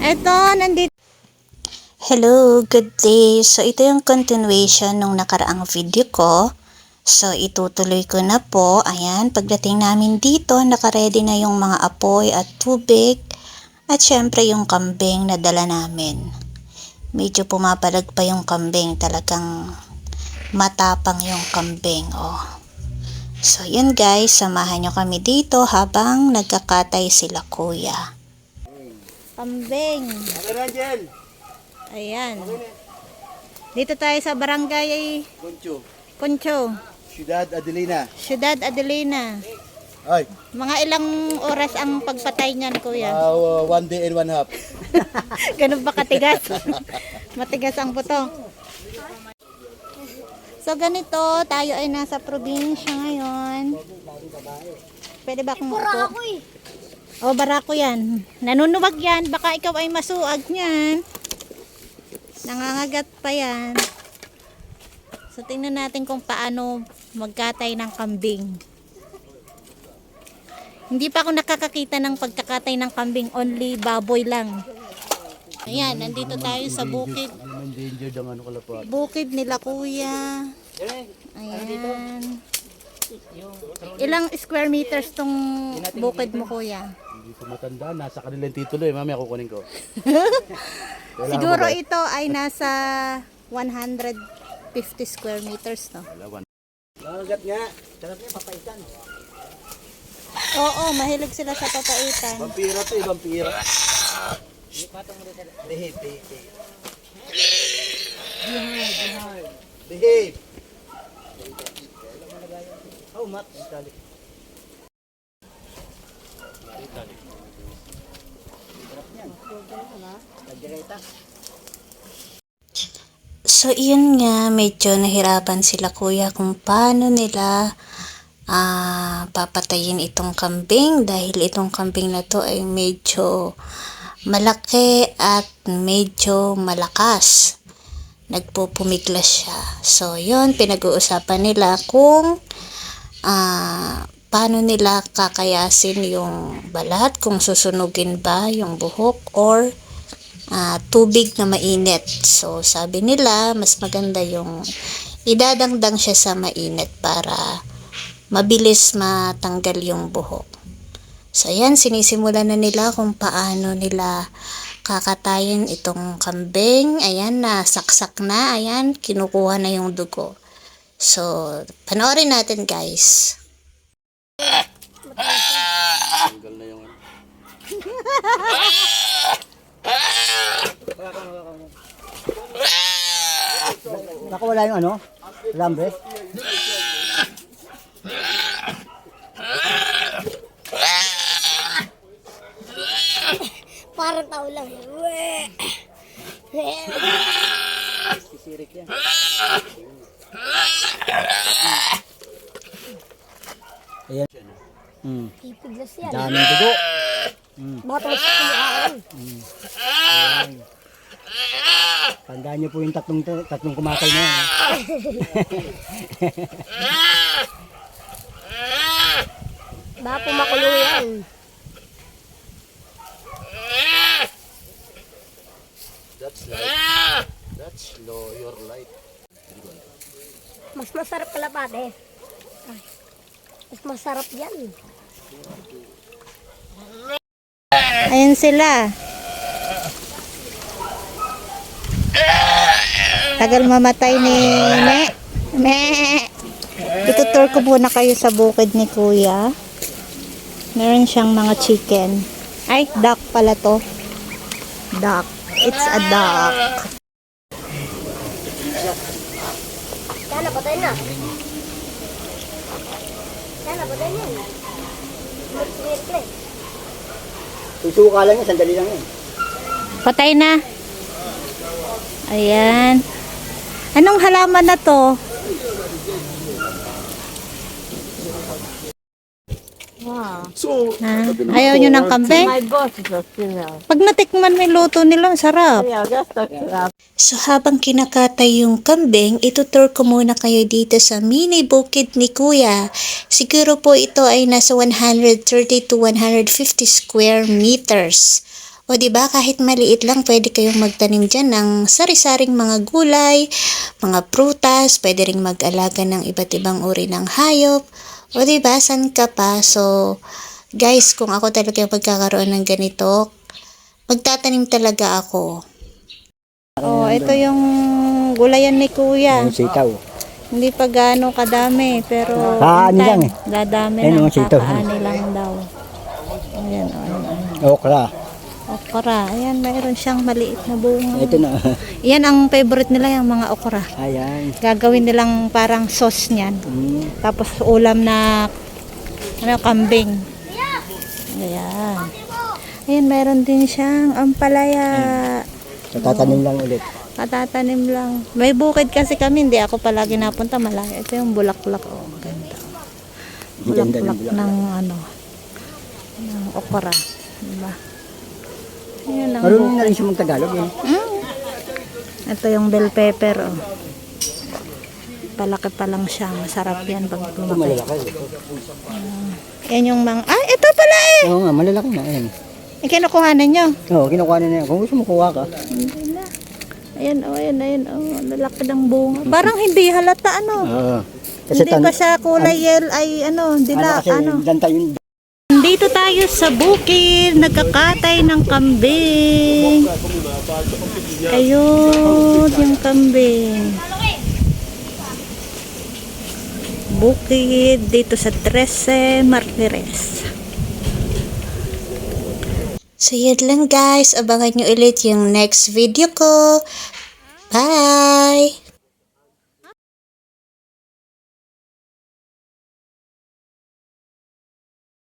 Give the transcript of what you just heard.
Eto, nandito. Hello, good day. So, ito yung continuation nung nakaraang video ko. So, itutuloy ko na po. Ayan, pagdating namin dito, nakaredy na yung mga apoy at tubig. At syempre yung kambing na dala namin. Medyo pumapalag pa yung kambing. Talagang matapang yung kambing. Oh. So, yun guys, samahan nyo kami dito habang nagkakatay sila kuya. Kambing. Ayan. Dito tayo sa barangay Concho. Ciudad Adelina. Ay, Mga ilang oras ang pagpatay niyan, kuya? 1 day and 1 half. Ganun ba katigas? Matigas ang buto. So ganito, tayo ay nasa probinsya ngayon. Pwede ba akong Barako eh. Oh, barako yan. Nanunuwag yan. Baka ikaw ay masuag niyan. Nangangagat pa yan. So tingnan natin kung paano magkatay ng kambing. Hindi pa ako nakakakita ng pagkakatay ng kambing. Only baboy lang. Ayan, nandito tayo sa bukid. Bukid nila kuya. Ayan. Ilang square meters tong bukid mo kuya? Hindi ko matanda. Nasa kanilang titulo eh. Mamaya kukunin ko. Siguro ito ay nasa 150 square meters, no? Nangagat nga. Sarap niya, papaitan. Oo, mahilig sila sa papaitan. Vampira to eh, vampira. Behave. Behave. Oh, mat. Itali. So, yun nga, medyo nahirapan sila kuya kung paano nila papatayin itong kambing dahil itong kambing na to ay medyo malaki at medyo malakas. Nagpupumiglas siya. So, yun, pinag-uusapan nila kung paano nila kakayasin yung balat, kung susunugin ba yung buhok or tubig na mainit. So, sabi nila, mas maganda yung idadangdang siya sa mainit para mabilis matanggal yung buhok. So, ayan, sinisimulan na nila kung paano nila kakatayin itong kambing. Ayan, nasaksak na. Ayan, kinukuha na yung dugo. So, panoorin natin, guys. Tanggal na yung Nakawala yung ano? Lambre? Parang tao lang. Sisirik yan. Ayan. Pipiglas yan. Daming dugo. Baka tapos kumain. Ayan. Tandaan niyo po yung tatlong kumatay na yan. Baka pumakulo yan. That's your light. Mas masarap pala pate. Ay, mas masarap yan. Ayan sila. Tagal mamatay ni Me. Itutur ko muna kayo sa bukid ni kuya. Meron siyang mga chicken. Ay, duck pala to. Duck. It's a duck. Sana patay na. Sana patay na. Mag-replay. Susuka lang yan, sandali lang yan. Patay na. Ayan. Anong halaman na to? So, Ayaw nyo ng kambing? Pag natikman mo yung luto nila, sarap. So, habang kinakatay yung kambing, itutur ko muna kayo dito sa mini bukid ni kuya. Siguro po ito ay nasa 130 to 150 square meters. O di ba kahit maliit lang pwede kayong magtanim dyan ng sari-saring mga gulay, mga prutas, pwede ring mag-alaga ng iba't ibang uri ng hayop. O di ba san ka pa? So guys, kung ako talaga magkakaroon ng ganito, magtatanim talaga ako. Oh, ito yung gulayan ni Kuya. Yung sitaw. Hindi pa gaano kadami, pero Kaani in lang time, dadami Ayun, ng yung sitaw. kakaani lang daw. Ayan, ayan. Okra. Okra. Ayan, mayroon siyang maliit na bunga. Ito na. Yan ang favorite nila, yung mga okra. Ayan. Gagawin nilang parang sauce niyan. Tapos ulam na kambing. Ayan. Ayan, mayroon din siyang ampalaya. So, tatanim lang ulit. Katatanim lang. May bukid kasi kami, hindi ako palagi napunta malayo. Ito yung bulaklak. Oh, ganda. Bulaklak ng ng okra. Diba? Ayan ang Marunong na rin siya mag-Tagalog eh. Ito yung bell pepper. Oh. Palaki pa lang siya. Masarap yan pag Ito lumaki. malalaki. Yan yung mga... Ah, ito pala eh! Oo nga, malalaki na. Ayan. Kinukuhanan nyo. Oo, kinukuha na yan. Kung gusto mo kuha ka. Hindi na. Ayan, oh, ayan, oh. Lalaki ng bunga. Parang hindi halata, ano. Oo. Kasi Hindi pa siya kulay dila, kasi danta yun. Dito tayo sa bukid, nagkakatay ng kambing. Ayun, yung kambing. Bukid dito sa 13 Martires. So yun lang guys, abangan nyo ulit yung next video ko. Bye!